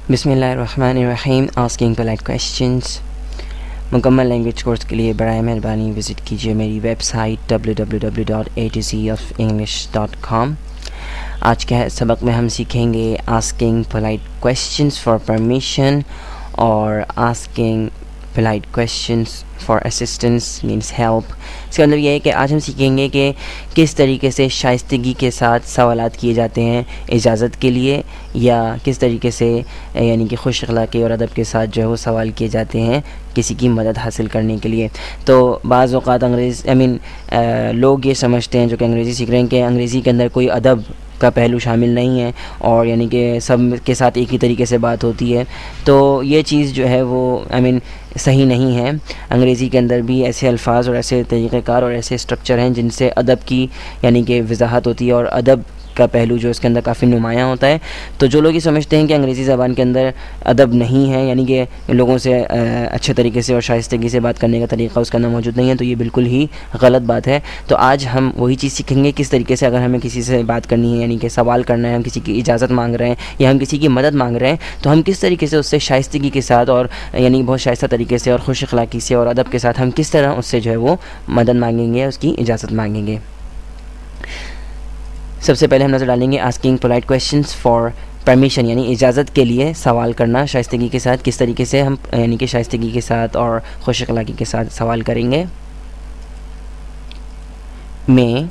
بسم اللہ الرحمن الرحیم. Asking polite questions. مکمل لینگویج کورس کے لیے برائے مہربانی وزٹ کیجیے میری ویب سائٹ www.atocofenglish.com. آج کے سبق میں ہم سیکھیں گے asking polite questions for permission اور asking polite questions for assistance means help. اس کا مطلب یہ ہے کہ آج ہم سیکھیں گے کہ کس طریقے سے شائستگی کے ساتھ سوالات کیے جاتے ہیں اجازت کے لیے، یا کس طریقے سے یعنی کہ خوش اخلاقی اور ادب کے ساتھ جو ہے وہ سوال کیے جاتے ہیں کسی کی مدد حاصل کرنے کے لیے. تو بعض اوقات لوگ یہ سمجھتے ہیں جو کہ انگریزی سیکھ رہے ہیں کہ انگریزی کے اندر کوئی ادب کا پہلو شامل نہیں ہے اور یعنی کہ سب کے ساتھ ایک ہی طریقے سے بات ہوتی ہے. تو یہ چیز جو ہے وہ صحیح نہیں ہے. انگریزی کے اندر بھی ایسے الفاظ اور ایسے طریقہ کار اور ایسے اسٹرکچر ہیں جن سے ادب کی یعنی کہ وضاحت ہوتی ہے اور ادب کا پہلو جو اس کے اندر کافی نمایاں ہوتا ہے. تو جو لوگ یہ سمجھتے ہیں کہ انگریزی زبان کے اندر ادب نہیں ہے، یعنی کہ لوگوں سے اچھے طریقے سے اور شائستگی سے بات کرنے کا طریقہ اس کے اندر موجود نہیں ہے، تو یہ بالکل ہی غلط بات ہے. تو آج ہم وہی چیز سیکھیں گے کس طریقے سے اگر ہمیں کسی سے بات کرنی ہے، یعنی کہ سوال کرنا ہے، ہم کسی کی اجازت مانگ رہے ہیں یا ہم کسی کی مدد مانگ رہے ہیں، تو ہم کس طریقے سے اس سے شائستگی کے ساتھ اور یعنی بہت شائستہ طریقے سے اور خوش اخلاقی سے اور ادب کے ساتھ ہم کس طرح اس سے جو ہے وہ مدد مانگیں گے، اس کی اجازت مانگیں گے. سب سے پہلے ہم نظر ڈالیں گے asking polite questions for permission, یعنی اجازت کے لیے سوال کرنا شائستگی کے ساتھ. کس طریقے سے ہم یعنی کہ شائستگی کے ساتھ اور خوش اخلاقی کے ساتھ سوال کریں گے. میں،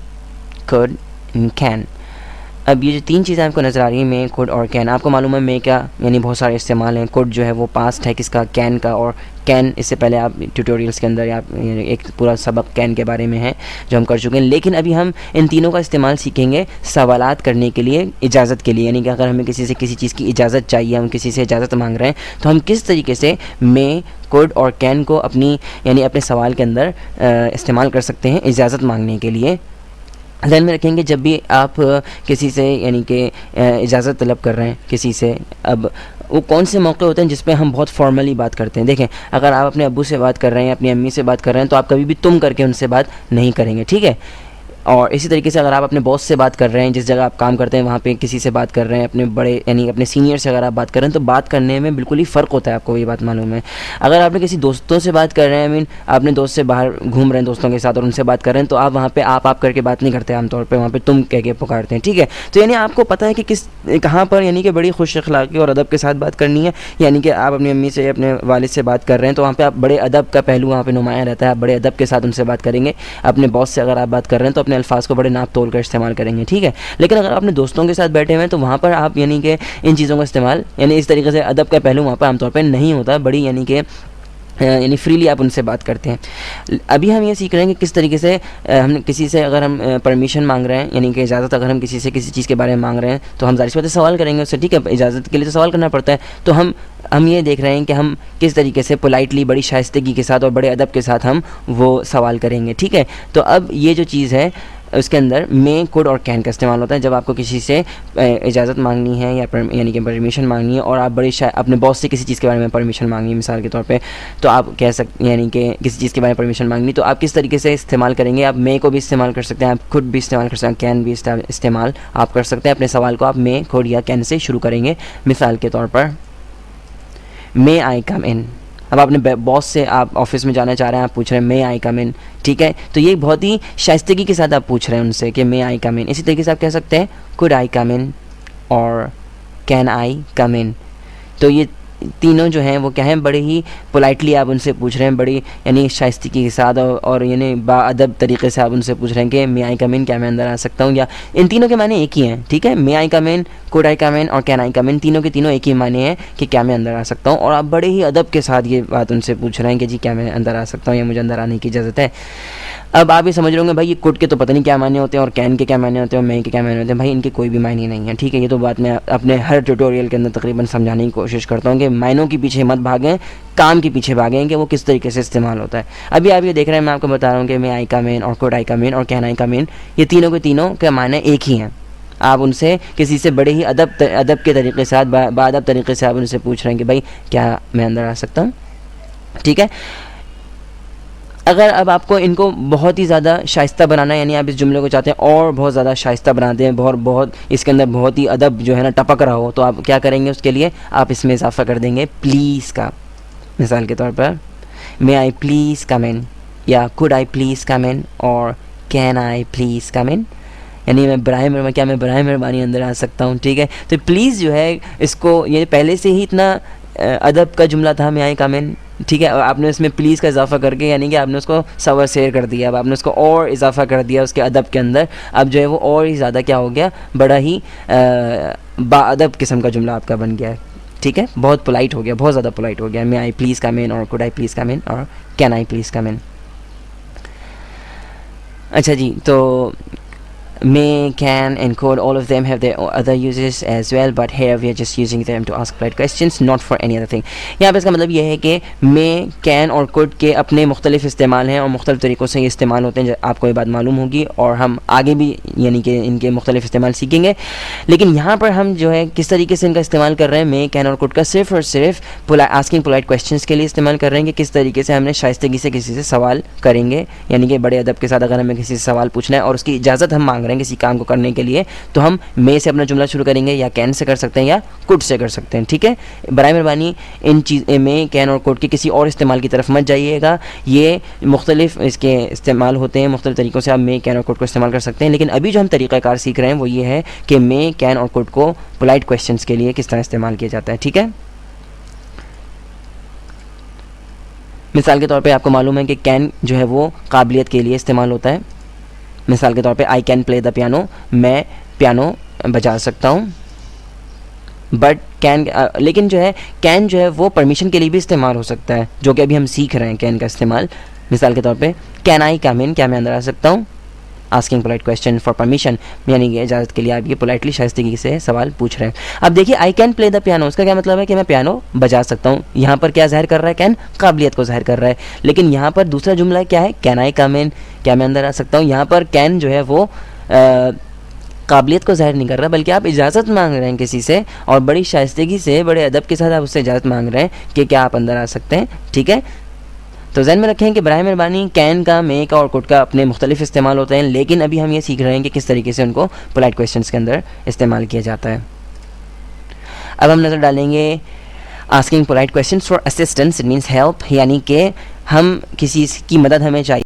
could and can. اب یہ جو تین چیزیں آپ کو نظر آ رہی ہیں، میں، could اور can، آپ کو معلوم ہے میں کا یعنی بہت سارے استعمال ہیں. could جو ہے وہ پاسٹ ہے کس کا، can کا. اور can اس سے پہلے آپ ٹیوٹوریلس کے اندر ایک پورا سبق can کے بارے میں ہے جو ہم کر چکے ہیں. لیکن ابھی ہم ان تینوں کا استعمال سیکھیں گے سوالات کرنے کے لیے، اجازت کے لیے. یعنی کہ اگر ہمیں کسی سے کسی چیز کی اجازت چاہیے، ہم کسی سے اجازت مانگ رہے ہیں، تو ہم کس طریقے سے میں، could اور can کو اپنے سوال کے اندر استعمال کر سکتے ہیں اجازت مانگنے کے لیے. ذہن میں رکھیں گے جب بھی آپ کسی سے یعنی کہ اجازت طلب کر رہے ہیں کسی سے، اب وہ کون سے موقع ہوتے ہیں جس پہ ہم بہت فارملی بات کرتے ہیں. دیکھیں، اگر آپ اپنے ابو سے بات کر رہے ہیں، اپنی امی سے بات کر رہے ہیں، تو آپ کبھی بھی تم کر کے ان سے بات نہیں کریں گے، ٹھیک ہے. اور اسی طریقے سے اگر آپ اپنے باس سے بات کر رہے ہیں، جس جگہ آپ کام کرتے ہیں وہاں پہ کسی سے بات کر رہے ہیں، اپنے بڑے یعنی اپنے سینئر سے اگر آپ بات کر رہے ہیں، تو بات کرنے میں بالکل ہی فرق ہوتا ہے. آپ کو یہ بات معلوم ہے. اگر آپ نے کسی دوستوں سے بات کر رہے ہیں، آپ اپنے دوست سے باہر گھوم رہے ہیں دوستوں کے ساتھ اور ان سے بات کر رہے ہیں، تو آپ وہاں پہ آپ کر کے بات نہیں کرتے، عام طور پہ وہاں پہ تم کہہ کے پکارتے ہیں، ٹھیک ہے. تو یعنی آپ کو پتہ ہے کہ کہاں پر یعنی کہ بڑی خوش اخلاقی اور ادب کے ساتھ بات کرنی ہے. یعنی کہ آپ اپنی امی سے، اپنے والد سے بات کر رہے ہیں، تو وہاں پہ آپ بڑے ادب کا پہلو وہاں پہ نمایاں رہتا ہے. آپ بڑے ادب کے ساتھ ان سے بات کریں گے. اپنے باس سے اگر آپ بات کر رہے ہیں تو اپنے الفاظ کو بڑے ناپ تول کر استعمال کریں گے، ٹھیک ہے. لیکن اگر آپ اپنے دوستوں کے ساتھ بیٹھے ہوئے ہیں تو وہاں پر آپ یعنی کہ ان چیزوں کا استعمال یعنی اس طریقے سے ادب کا پہلو وہاں پر عام طور پہ نہیں ہوتا. بڑی یعنی فریلی آپ ان سے بات کرتے ہیں. ابھی ہم یہ سیکھ رہے ہیں کہ کس طریقے سے ہم کسی سے اگر ہم پرمیشن مانگ رہے ہیں، یعنی کہ اجازت اگر ہم کسی سے کسی چیز کے بارے میں مانگ رہے ہیں، تو ہم ظاہر سی بات ہے سوال کریں گے اس سے، ٹھیک ہے. اجازت کے لیے تو سوال کرنا پڑتا ہے. تو ہم یہ دیکھ رہے ہیں کہ ہم کس طریقے سے پولائٹلی، بڑی شائستگی کے ساتھ اور بڑے ادب کے ساتھ ہم وہ سوال کریں گے، ٹھیک ہے. تو اب یہ جو چیز ہے اس کے اندر میں، could اور can کا استعمال ہوتا ہے جب آپ کو کسی سے اجازت مانگنی ہے یا یعنی کہ پرمیشن مانگنی ہے، اور آپ اپنے باس سے کسی چیز کے بارے میں پرمیشن مانگنی ہے مثال کے طور پہ. تو آپ کہہ سکتے یعنی کہ کسی چیز کے بارے میں پرمیشن مانگنی، تو آپ کس طریقے سے استعمال کریں گے. آپ میں کو بھی استعمال کر سکتے ہیں، آپ could بھی استعمال کر سکتے ہیں، can بھی استعمال آپ کر سکتے ہیں. اپنے سوال کو آپ میں، could یا can سے شروع کریں گے. مثال کے طور پر may I come in. اب اپنے باس سے آپ آفس میں جانا چاہ رہے ہیں، آپ پوچھ رہے ہیں may I come in، ٹھیک ہے. تو یہ بہت ہی شائستگی کے ساتھ آپ پوچھ رہے ہیں ان سے کہ may I come in. اسی طریقے سے آپ کہہ سکتے ہیں could I come in اور can I come in. تو یہ تینوں جو ہیں وہ کیا ہیں، بڑے ہی پولائٹلی آپ ان سے پوچھ رہے ہیں، بڑی یعنی شائستگی کے ساتھ اور یعنی با ادب طریقے سے آپ ان سے پوچھ رہے ہیں کہ may I come in، کیا میں اندر آ سکتا ہوں. یا ان تینوں کے معنی ایک ہی ہیں، ٹھیک ہے. may I come in، could I come in اور can I come in، تینوں کے تینوں ایک ہی معنی ہیں کہ کیا میں اندر آ سکتا ہوں. اور آپ بڑے ہی ادب کے ساتھ یہ بات ان سے پوچھ رہے ہیں کہ جی کیا میں اندر آ سکتا ہوں یا مجھے اندر آنے کی اجازت ہے. اب آپ یہ سمجھ رہے ہوں گے بھائی یہ could کے تو پتہ نہیں کیا معنی ہوتے ہیں اور can کے کیا معنی ہوتے ہیں اور may کے کیا معنی ہوتے ہیں. بھائی ان کے کوئی بھی معنی نہیں ہے، ٹھیک ہے. یہ تو بات میں اپنے ہر ٹیوٹوریل کے اندر تقریباً سمجھانے کی کوشش کرتا ہوں کہ معنوں کے پیچھے مت بھاگیں، کام کے پیچھے بھاگیں کہ وہ کس طریقے سے استعمال ہوتا ہے. ابھی آپ یہ دیکھ رہے ہیں، میں آپ کو بتا رہا ہوں کہ may I come in اور could I come in اور can I come in، یہ تینوں کے تینوں کے معنی ایک ہی ہیں. آپ ان سے کسی سے بڑے ہی ادب کے طریقے سے، باادب طریقے سے آپ ان سے پوچھ رہے ہیں کہ بھائی کیا میں اندر آ سکتا ہوں، ٹھیک ہے. اگر اب آپ کو ان کو بہت ہی زیادہ شائستہ بنانا ہے، یعنی آپ اس جملے کو چاہتے ہیں اور بہت زیادہ شائستہ بناتے ہیں، بہت اس کے اندر بہت ہی ادب جو ہے نا ٹپک رہا ہو، تو آپ کیا کریں گے؟ اس کے لیے آپ اس میں اضافہ کر دیں گے پلیز کا. مثال کے طور پر may I please come in یا could I please come in اور can I please come in، یعنی کیا میں برائے مہربانی اندر آ سکتا ہوں. ٹھیک ہے، تو پلیز جو ہے اس کو یہ پہلے سے ہی اتنا ادب کا جملہ تھا may I come in. ٹھیک ہے، اور آپ نے اس میں پلیز کا اضافہ کر کے یعنی کہ آپ نے اس کو سوا سیر کر دیا، اب آپ نے اس کو اور اضافہ کر دیا اس کے ادب کے اندر. اب جو ہے وہ اور ہی زیادہ کیا ہو گیا، بڑا ہی با ادب قسم کا جملہ آپ کا بن گیا ہے. ٹھیک ہے، بہت پولائٹ ہو گیا، بہت زیادہ پولائٹ ہو گیا. may I please come in اور could I please come in اور can I please come in. اچھا جی، تو may, can and could, all of them have their other uses as well, but here we are just using them to ask polite questions, not for any other thing. یہاں پہ اس کا مطلب یہ ہے کہ may, can اور could کے اپنے مختلف استعمال ہیں اور مختلف طریقوں سے یہ استعمال ہوتے ہیں. آپ کو یہ بات معلوم ہوگی اور ہم آگے بھی یعنی کہ ان کے مختلف استعمال سیکھیں گے. لیکن یہاں پر ہم جو ہے کس طریقے سے ان کا استعمال کر رہے ہیں may, can اور could کا صرف اور صرف asking polite questions کے لیے استعمال کر رہے ہیں کہ کس طریقے سے ہم نے شائستگی سے کسی سے سوال کریں گے، یعنی کہ بڑے ادب کے ساتھ اگر ہمیں کسی سے سوال پوچھنا ہے اور اس کی اجازت ہم مانگ رہے ہیں کسی کام کو کرنے کے لیے، تو ہم میں سے اپنا جملہ شروع کریں گے یا کین سے کر سکتے ہیں یا کڈ سے کر سکتے ہیں. ٹھیک ہے، برائے مہربانی ان میں کین اور کڈ کے کسی اور استعمال کی طرف مت جائیے گا. یہ مختلف اس کے استعمال ہوتے ہیں، مختلف طریقوں سے آپ میں کین اور کڈ کو استعمال کر سکتے ہیں. لیکن ابھی جو ہم طریقہ کار سیکھ رہے ہیں وہ یہ ہے کہ میں کین اور کڈ کو پولائٹ کویسچنس کے لیے کس طرح استعمال کیا جاتا ہے. ٹھیک ہے، مثال کے طور پہ آپ کو معلوم ہے کہ کین جو ہے وہ قابلیت کے لیے استعمال ہوتا ہے. مثال کے طور پہ I can play the piano, میں پیانو بجا سکتا ہوں. بٹ کین، لیکن جو ہے کین جو ہے وہ پرمیشن کے لیے بھی استعمال ہو سکتا ہے، جو کہ ابھی ہم سیکھ رہے ہیں کین کا استعمال. مثال کے طور پہ کین آئی کم ان، کیا میں اندر آ سکتا ہوں؟ Asking polite question for permission, یعنی کہ اجازت کے لیے آپ یہ پولائٹلی شائستگی سے سوال پوچھ رہے ہیں. اب دیکھیے I can play the piano, اس کا کیا مطلب ہے کہ میں پیانو بجا سکتا ہوں. یہاں پر کیا ظاہر کر رہا ہے؟ کین قابلیت کو ظاہر کر رہا ہے. لیکن یہاں پر دوسرا جملہ کیا ہے؟ کین آئی کم ان، کیا میں اندر آ سکتا ہوں. یہاں پر کین جو ہے وہ قابلیت کو ظاہر نہیں کر رہا، بلکہ آپ اجازت مانگ رہے ہیں کسی سے اور بڑی شائستگی سے بڑے ادب کے ساتھ آپ اس سے اجازت مانگ رہے ہیں کہ کیا آپ اندر آ سکتے ہیں. ٹھیک ہے، تو ذہن میں رکھیں کہ برائے مہربانی کین کا، میں کا اور کڈ کا اپنے مختلف استعمال ہوتے ہیں، لیکن ابھی ہم یہ سیکھ رہے ہیں کہ کس طریقے سے ان کو پولائٹ کویسچنس کے اندر استعمال کیا جاتا ہے. اب ہم نظر ڈالیں گے asking polite questions for assistance, it means help, یعنی کہ ہم کسی کی مدد ہمیں چاہیے